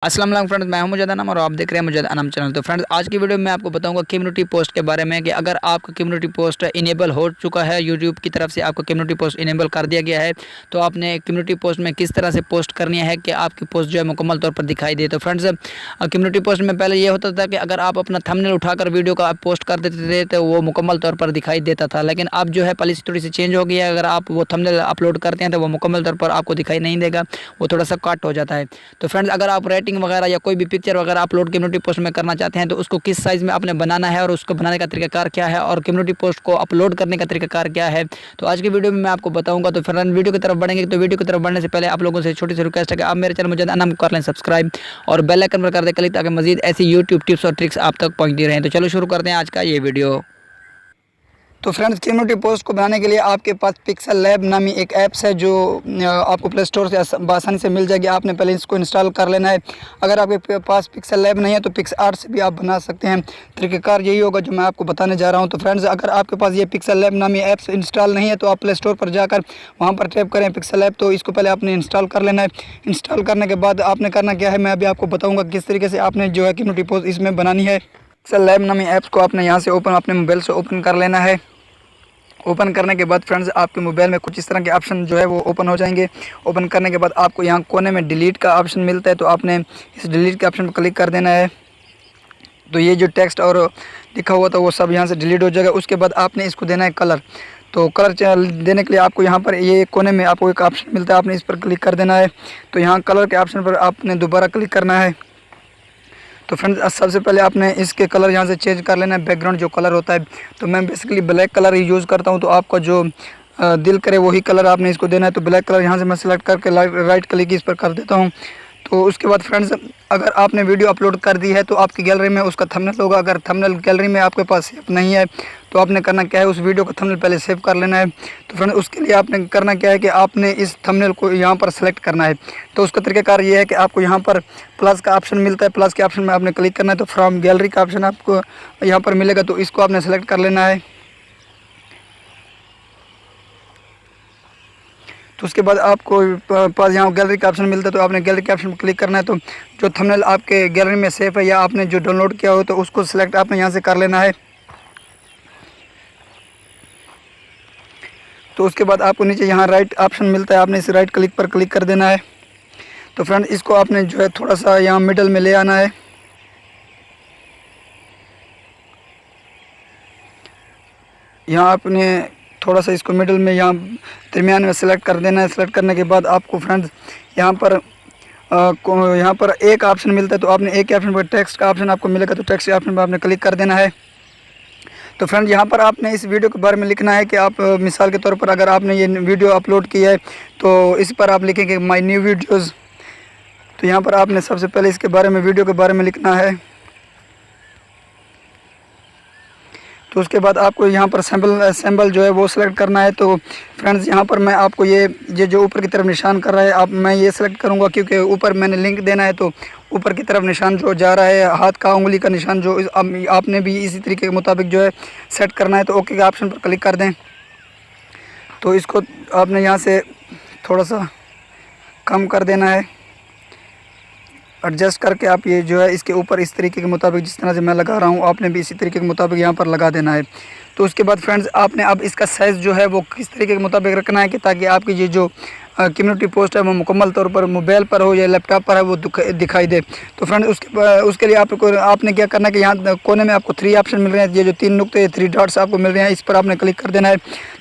अस्सलाम वालेकुम फ्रेंड्स, मैं हूं मुजद्दिद अनम और आप देख रहे हैं मुजद्दिद अनम चैनल। तो फ्रेंड्स, आज की वीडियो में आपको बताऊंगा कम्युनिटी पोस्ट के बारे में कि अगर आपका कम्युनिटी पोस्ट इनेबल हो चुका है, यूट्यूब की तरफ से आपको कम्युनिटी पोस्ट इनेबल कर दिया गया है, तो आपने कम्युनिटी पोस्ट में किस तरह से पोस्ट करनी है कि आपकी पोस्ट जो है मुकम्मल तौर पर दिखाई दे। तो फ्रेंड्स, कम्युनिटी पोस्ट में पहले ये होता था कि अगर आप अपना थंबनेल उठाकर वीडियो का पोस्ट कर देते थे तो वो मुकम्मल तौर पर दिखाई देता था, लेकिन अब जो है पॉलिसी थोड़ी सी चेंज हो गई है। अगर आप वो थंबनेल अपलोड करते हैं तो वो मुकम्मल तौर पर आपको दिखाई नहीं देगा, वो थोड़ा सा कट हो जाता है। तो फ्रेंड्स, अगर आप रेटिंग वगैरह या कोई भी पिक्चर वगैरह अपलोड कम्युनिटी पोस्ट में करना चाहते हैं तो उसको किस साइज़ में आपने बनाना है और उसको बनाने का तरीकाकार क्या है और कम्युनिटी पोस्ट को अपलोड करने का तरीकाकार क्या है, तो आज की वीडियो में मैं आपको बताऊंगा। तो फ्रेंड्स, वीडियो की तरफ बढ़ेंगे। तो वीडियो की तरफ बढ़ने से पहले आप लोगों से छोटी सी रिक्वेस्ट है कि आप मेरे चैनल मुजद्दिद अनम कर लें सब्सक्राइब और बेल आइकन पर कर दें क्लिक, ताकि मजीद ऐसी यूट्यूब टिप्स और ट्रिक्स आप तक पहुँचती रहें। तो चलो शुरू करते हैं आज का ये वीडियो। तो फ्रेंड्स, कम्युनिटी पोस्ट को बनाने के लिए आपके पास पिक्सल लैब नामी एक ऐप्स है जो आपको प्ले स्टोर से आसानी से मिल जाएगी। आपने पहले इसको इंस्टॉल कर लेना है। अगर आपके पास पिक्सल लैब नहीं है तो पिक्सआर्ट से भी आप बना सकते हैं। तरीक़ाकार यही होगा जो मैं आपको बताने जा रहा हूं। तो फ्रेंड्स, अगर आपके पास ये पिक्सल लैब नामी ऐप्स इंस्टॉल नहीं है तो आप प्ले स्टोर पर जाकर वहाँ पर टैप करें पिक्सल लैब। तो इसको पहले आपने इंस्टॉल कर लेना है। इंस्टॉल करने के बाद आपने करना क्या है, मैं अभी आपको बताऊँगा किस तरीके से आपने जो है कम्युनिटी पोस्ट इसमें बनानी है। पिक्सल लैब नामी ऐप्स को आपने यहाँ से अपने मोबाइल से ओपन कर लेना है। ओपन करने के बाद फ्रेंड्स, आपके मोबाइल में कुछ इस तरह के ऑप्शन जो है वो ओपन हो जाएंगे। ओपन करने के बाद आपको यहाँ कोने में डिलीट का ऑप्शन मिलता है, तो आपने इस डिलीट के ऑप्शन पर क्लिक कर देना है। तो ये जो टेक्स्ट और लिखा हुआ था वो सब यहाँ से डिलीट हो जाएगा। उसके बाद आपने इसको देना है कलर। तो कलर देने के लिए आपको यहाँ पर ये कोने में आपको एक ऑप्शन मिलता है, आपने इस पर क्लिक कर देना है। तो यहाँ कलर के ऑप्शन पर आपने दोबारा क्लिक करना है। तो फ्रेंड्स, सबसे पहले आपने इसके कलर यहाँ से चेंज कर लेना है, बैकग्राउंड जो कलर होता है। तो मैं बेसिकली ब्लैक कलर ही यूज़ करता हूँ, तो आपका जो दिल करे वही कलर आपने इसको देना है। तो ब्लैक कलर यहाँ से मैं सेलेक्ट करके राइट क्लिक इस पर कर देता हूँ। तो उसके बाद फ्रेंड्स, अगर आपने वीडियो अपलोड कर दी है तो आपकी गैलरी में उसका थंबनेल होगा। अगर थंबनेल गैलरी में आपके पास सेव नहीं है तो आपने करना क्या है, उस वीडियो का थंबनेल पहले सेव कर लेना है। तो फ्रेंड्स, उसके लिए आपने करना क्या है कि आपने इस थंबनेल को यहाँ पर सेलेक्ट करना है। तो उसका तरीकाकार ये है कि आपको यहाँ पर प्लस का ऑप्शन मिलता है, प्लस के ऑप्शन में आपने क्लिक करना है। तो फ्रॉम गैलरी का ऑप्शन आपको यहाँ पर मिलेगा, तो इसको आपने सेलेक्ट कर लेना है। तो उसके बाद आपको पास यहाँ गैलरी का ऑप्शन मिलता है, तो आपने गैलरी के ऑप्शन पर क्लिक करना है। तो जो थंबनेल आपके गैलरी में सेव है या आपने जो डाउनलोड किया हो तो उसको सिलेक्ट आपने यहाँ से कर लेना है। तो उसके बाद आपको नीचे यहाँ राइट ऑप्शन मिलता है, आपने इस राइट क्लिक पर क्लिक कर देना है। तो फ्रेंड, इसको आपने जो है थोड़ा सा यहाँ मिडल में ले आना है। यहाँ आपने थोड़ा सा इसको मिडल में यहाँ दरमियान में सेलेक्ट कर देना है। सेलेक्ट करने के बाद आपको फ्रेंड्स यहाँ पर एक ऑप्शन मिलता है, तो आपने एक ऑप्शन पर टेक्स्ट का ऑप्शन आपको मिलेगा, तो टेक्स्ट के ऑप्शन पर आपने क्लिक कर देना है। तो फ्रेंड, यहाँ पर आपने इस वीडियो के बारे में लिखना है कि आप मिसाल के तौर पर अगर आपने ये वीडियो अपलोड किया है तो इस पर आप लिखेंगे माय न्यू वीडियोज़। तो यहाँ पर आपने सबसे पहले इसके बारे में वीडियो के बारे में लिखना है। तो उसके बाद आपको यहाँ पर सैम्पल जो है वो सिलेक्ट करना है। तो फ्रेंड्स, यहाँ पर मैं आपको ये जो ऊपर की तरफ निशान कर रहा है मैं ये सिलेक्ट करूँगा, क्योंकि ऊपर मैंने लिंक देना है। तो ऊपर की तरफ निशान जो जा रहा है, हाथ का उंगली का निशान जो आपने भी इसी तरीके के मुताबिक जो है सेट करना है। तो ओके के ऑप्शन पर क्लिक कर दें। तो इसको आपने यहाँ से थोड़ा सा कम कर देना है, एडजस्ट करके आप ये जो है इसके ऊपर इस तरीके के मुताबिक जिस तरह से मैं लगा रहा हूँ आपने भी इसी तरीके के मुताबिक यहाँ पर लगा देना है। तो उसके बाद फ्रेंड्स, आपने अब इसका साइज़ जो है वो किस तरीके के मुताबिक रखना है कि ताकि आपकी ये जो कम्युनिटी पोस्ट है वो मुकम्मल तौर पर मोबाइल पर हो या लैपटॉप पर है वो दिखाई दे। तो फ्रेंड्स, उसके लिए आपने क्या करना है कि यहाँ कोने में आपको 3 ऑप्शन मिल रहे हैं, ये जो 3 नुक्ते 3 डॉट्स आपको मिल रहे हैं, इस पर आपने क्लिक कर देना है।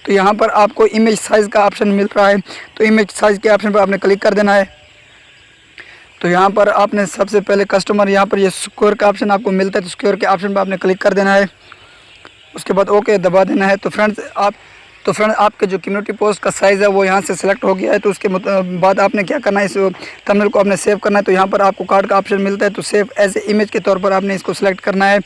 तो यहाँ पर आपको इमेज साइज़ का ऑप्शन मिल रहा है, तो इमेज साइज़ के ऑप्शन पर आपने क्लिक कर देना है। तो यहाँ पर आपने सबसे पहले कस्टमर यहाँ पर ये स्क्वायर का ऑप्शन आपको मिलता है, तो स्क्वायर के ऑप्शन पर आपने क्लिक कर देना है। उसके बाद ओके दबा देना है। तो फ्रेंड्स, आपके जो कम्युनिटी पोस्ट का साइज़ है वो यहाँ से सिलेक्ट हो गया है। तो उसके बाद आपने क्या करना है, इस थंबनेल को आपने सेव करना है। तो यहाँ पर आपको कार्ड का ऑप्शन मिलता है, तो सेव एज ए इमेज के तौर पर आपने इसको सिलेक्ट करना है।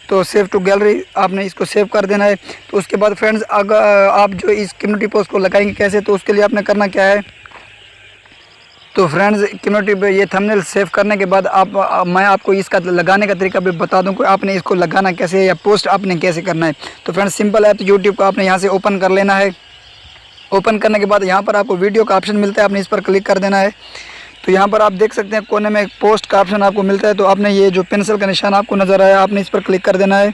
तो सेव टू गैलरी आपने इसको सेव कर देना है। तो उसके बाद फ्रेंड्स, अगर आप जो इस कम्युनिटी पोस्ट को लगाएंगे कैसे, तो उसके लिए आपने करना क्या है। तो फ्रेंड्स, कम्युनिटी पे ये थंबनेल सेव करने के बाद मैं आपको इसका लगाने का तरीका भी बता दूं कि आपने इसको लगाना कैसे है या पोस्ट आपने कैसे करना है। तो फ्रेंड्स, सिंपल है, तो यूट्यूब को आपने यहाँ से ओपन कर लेना है। ओपन करने के बाद यहाँ पर आपको वीडियो का ऑप्शन मिलता है, आपने इस पर क्लिक कर देना है। तो यहाँ पर आप देख सकते हैं कोने में एक पोस्ट का ऑप्शन आपको मिलता है। तो आपने ये जो पेंसिल का निशान आपको नज़र आया, आपने इस पर क्लिक कर देना है।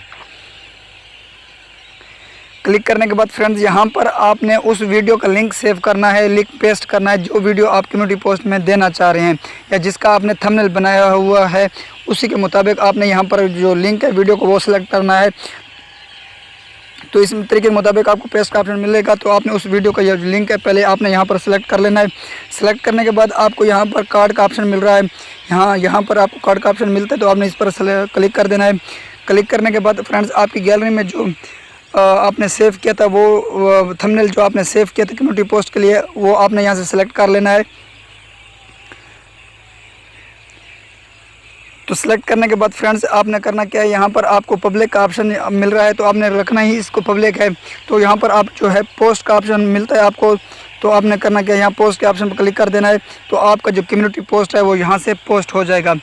क्लिक करने के बाद फ्रेंड्स यहाँ पर आपने उस वीडियो का लिंक सेव करना है, लिंक पेस्ट करना है जो वीडियो आप कम्युनिटी पोस्ट में देना चाह रहे हैं या जिसका आपने थंबनेल बनाया हुआ है, उसी के मुताबिक आपने यहाँ पर जो लिंक है वीडियो को वो सिलेक्ट करना है। तो इस तरीके के मुताबिक आपको पेस्ट का ऑप्शन मिलेगा। तो आपने उस वीडियो का जो लिंक है पहले आपने यहाँ पर सेलेक्ट कर लेना है। सेलेक्ट करने के बाद आपको यहाँ पर कार्ड का ऑप्शन मिल रहा है, यहाँ पर आपको कार्ड का ऑप्शन मिलता है। तो आपने इस पर क्लिक कर देना है। क्लिक करने के बाद फ्रेंड्स आपकी गैलरी में जो आपने सेव किया था वो थंबनेल जो आपने सेव किया था कम्युनिटी पोस्ट के लिए, वो आपने यहाँ से सेलेक्ट कर लेना है। तो सेलेक्ट करने के बाद फ्रेंड्स आपने करना क्या है, यहाँ पर आपको पब्लिक का ऑप्शन मिल रहा है तो आपने रखना ही इसको पब्लिक है। तो यहाँ पर आप जो है पोस्ट का ऑप्शन मिलता है आपको, तो आपने करना क्या है, यहाँ पोस्ट के ऑप्शन पर क्लिक कर देना है। तो आपका जो कम्युनिटी पोस्ट है वो यहाँ से पोस्ट हो जाएगा।